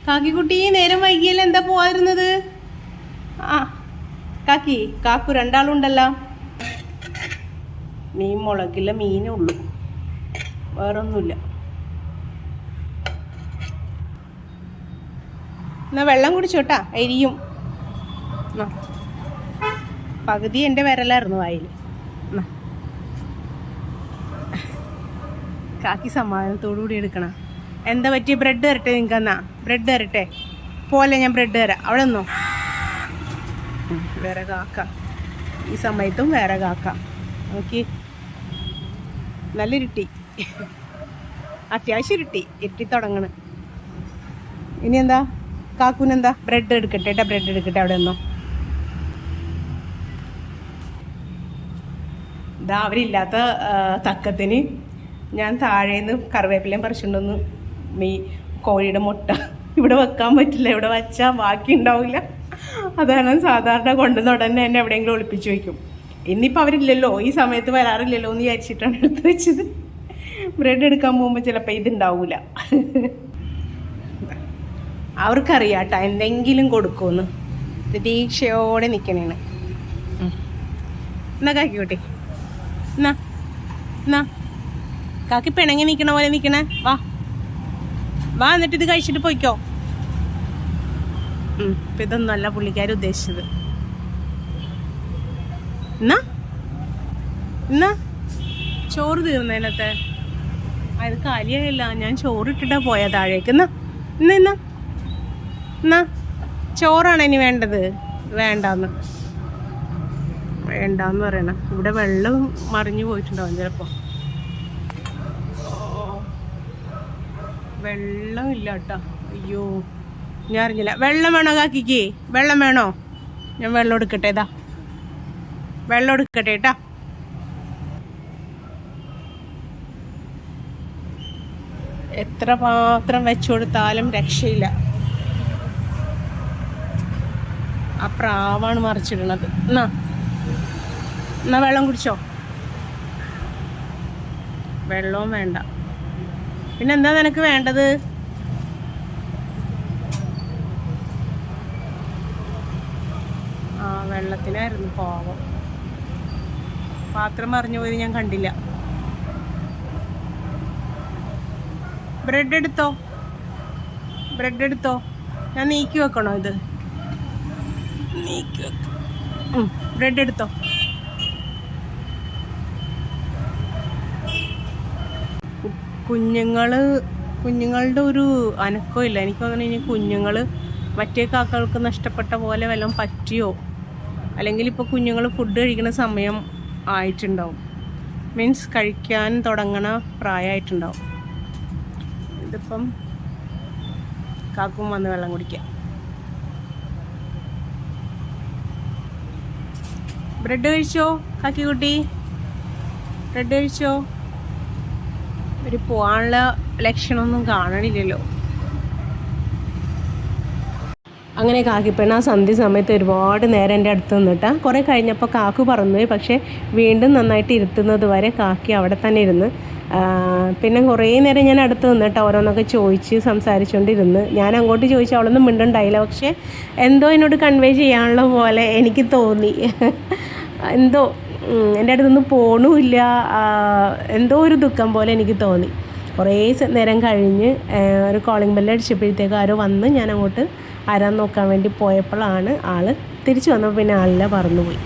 കാക്കിക്കുട്ടി നേരം വൈകിയല്ലേ, എന്താ പോവാതിരുന്നത്? ആ കാക്കു രണ്ടാളുണ്ടല്ലോ. മീൻ മുളകില്ല, മീനേ ഉള്ളൂ, വേറൊന്നുമില്ല. എന്നാ വെള്ളം കുടിച്ചോട്ടാ, എരിയും. പകുതി എൻ്റെ വിരലായിരുന്നു വായിൽ. കാക്കി സമാധാനത്തോടു കൂടി എടുക്കണം. എന്താ പറ്റിയ? ബ്രെഡ് തരട്ടെ നിങ്ങൾക്ക്? എന്നാ ബ്രെഡ് തരട്ടെ? പോലെ ഞാൻ ബ്രെഡ് തരാം. അവിടെ നിന്നോ. വേറെ കാക്ക, ഈ സമയത്തും വേറെ കാക്ക. നോക്കി, നല്ല ഇരുട്ടി, അത്യാവശ്യം ഇരുട്ടി തുടങ്ങണ്. ഇനി എന്താ കാക്കൂനെന്താ? ബ്രെഡ് എടുക്കട്ടെ ബ്രെഡ് എടുക്കട്ടെ. അവിടെ നിന്നോ. ഇതാ അവരില്ലാത്ത തക്കത്തിന് ഞാൻ താഴേന്ന് കറിവേപ്പിലയും പറിച്ചിട്ടുണ്ടെന്ന് കോഴിയുടെ മുട്ട ഇവിടെ വെക്കാൻ പറ്റില്ല. ഇവിടെ വച്ചാൽ ബാക്കി ഉണ്ടാവില്ല. അതാണ് സാധാരണ കൊണ്ടുവന്ന ഉടനെ തന്നെ എവിടെയെങ്കിലും ഒളിപ്പിച്ച് വയ്ക്കും. ഇന്നിപ്പോൾ അവരില്ലല്ലോ, ഈ സമയത്ത് വരാറില്ലല്ലോ എന്ന് വിചാരിച്ചിട്ടാണ് എടുത്ത് വെച്ചത്. ബ്രെഡ് എടുക്കാൻ പോകുമ്പോൾ ചിലപ്പോൾ ഇതുണ്ടാവില്ല. അവർക്കറിയാം കേട്ടോ എന്തെങ്കിലും കൊടുക്കുമെന്ന്. പ്രതീക്ഷയോടെ നിൽക്കണേണ്. എന്നാ കാക്കിക്കോട്ടെ, എന്നാ കാക്കി പിണങ്ങി നിൽക്കണ പോലെ നിൽക്കണേ. വാ എന്നിട്ട് ഇത് കഴിച്ചിട്ട് പോയിക്കോ. ഇപ്പം ഇതൊന്നുമല്ല പുള്ളിക്കാർ ഉദ്ദേശിച്ചത്. എന്നാ ചോറ് തീർന്നതിനകത്ത് അത് കാര്യമായില്ല. ഞാൻ ചോറിട്ടിട്ടാ പോയാ താഴേക്ക്. എന്നാ ചോറാണ് ഇനി വേണ്ടത്? വേണ്ടാന്ന് പറയണം. ഇവിടെ വെള്ളം മറിഞ്ഞു പോയിട്ടുണ്ടാവും ചിലപ്പോൾ. വെള്ളം ഇല്ല കേട്ടോ. അയ്യോ, ഞാൻ അറിഞ്ഞില്ല. വെള്ളം വേണോ കാക്കിക്ക്? വെള്ളം വേണോ? ഞാൻ വെള്ളം എടുക്കട്ടെ. വെള്ളം എടുക്കട്ടെ കേട്ടാ. എത്ര പാത്രം വെച്ചു കൊടുത്താലും രക്ഷയില്ല. ആ പ്രാവാണ് മറിച്ചിടണത്. എന്നാ വെള്ളം കുടിച്ചോ. വെള്ളവും വേണ്ട. പിന്നെന്താ നിനക്ക് വേണ്ടത്? വെള്ളത്തിനായിരുന്നു പാവം. പാത്രം മറിഞ്ഞു പോയത് ഞാൻ കണ്ടില്ല. ബ്രെഡ് എടുത്തോ. ഞാൻ നീക്കി വെക്കണോ? ഇത് നീക്കി വെക്കും. ബ്രെഡ് എടുത്തോ. കുഞ്ഞുങ്ങളുടെ ഒരു അനക്കവും ഇല്ല. എനിക്ക് തോന്നുന്നു ഇനി കുഞ്ഞുങ്ങൾ മറ്റേ കാക്കകൾക്ക് നഷ്ടപ്പെട്ട പോലെ വല്ലതും പറ്റിയോ, അല്ലെങ്കിൽ ഇപ്പോൾ കുഞ്ഞുങ്ങൾ ഫുഡ് കഴിക്കുന്ന സമയം ആയിട്ടുണ്ടാവും. മീൻസ് കഴിക്കാൻ തുടങ്ങണ പ്രായമായിട്ടുണ്ടാവും. ഇതിപ്പം കാക്കും വന്ന് വെള്ളം കുടിക്കാം. ബ്രെഡ് കഴിച്ചോ കാക്കിക്കുട്ടി? ബ്രെഡ് കഴിച്ചോ? ഒരു പോകാനുള്ള ലക്ഷണമൊന്നും കാണണില്ലല്ലോ. അങ്ങനെ കാക്കിപ്പെണ്ണ ആ സന്ധ്യ സമയത്ത് ഒരുപാട് നേരം എൻ്റെ അടുത്ത് നിന്നിട്ടാ. കുറേ കഴിഞ്ഞപ്പോൾ കാക്കു പറന്നുപോയി. പക്ഷേ വീണ്ടും നന്നായിട്ട് ഇരുത്തുന്നത് വരെ കാക്കി അവിടെ തന്നെ ഇരുന്ന്. പിന്നെ കുറേ നേരം ഞാൻ അടുത്ത് നിന്നിട്ട് ഓരോന്നൊക്കെ ചോദിച്ച് സംസാരിച്ചുകൊണ്ടിരുന്ന്. ഞാൻ അങ്ങോട്ട് ചോദിച്ചു, അവളൊന്നും മിണ്ടുണ്ടായില്ല. പക്ഷേ എന്തോ എന്നോട് കൺവേ ചെയ്യാനുള്ള പോലെ എനിക്ക് തോന്നി. എന്തോ എൻ്റെ അടുത്തൊന്നും പോണുമില്ല. എന്തോ ഒരു ദുഃഖം പോലെ എനിക്ക് തോന്നി. കുറേ നേരം കഴിഞ്ഞ് ഒരു കോളിംഗ് ബെല്ല് അടിച്ചപ്പോഴത്തേക്ക് ആരോ വന്ന് ഞാൻ അങ്ങോട്ട് ആരാന്ന് നോക്കാൻ വേണ്ടി പോയപ്പോഴാണ് ആൾ തിരിച്ചു വന്നപ്പോൾ പിന്നെ ആളില്ല, പറന്നുപോയി.